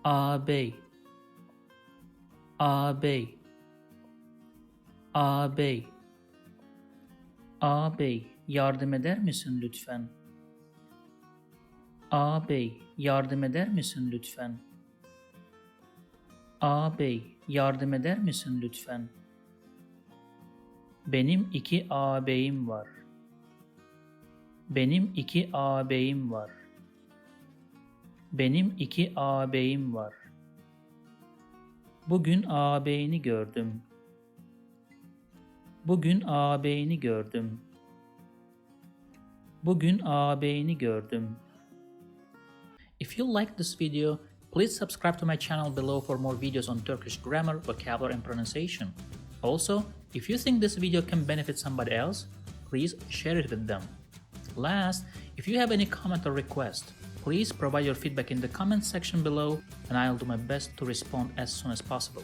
Ağabey, ağabey, ağabey, ağabey, yardım eder misin lütfen? Ağabey, yardım eder misin lütfen? Ağabey, yardım eder misin lütfen? Benim 2 ağabeyim var. Benim 2 ağabeyim var. Benim 2 ağabeyim var. Bugün ağabeyini gördüm. Bugün ağabeyini gördüm. Bugün ağabeyini gördüm. If you like this video, please subscribe to my channel below for more videos on Turkish grammar, vocabulary and pronunciation. Also, if you think this video can benefit somebody else, please share it with them. Last, if you have any comment or request, please provide your feedback in the comment section below and I'll do my best to respond as soon as possible.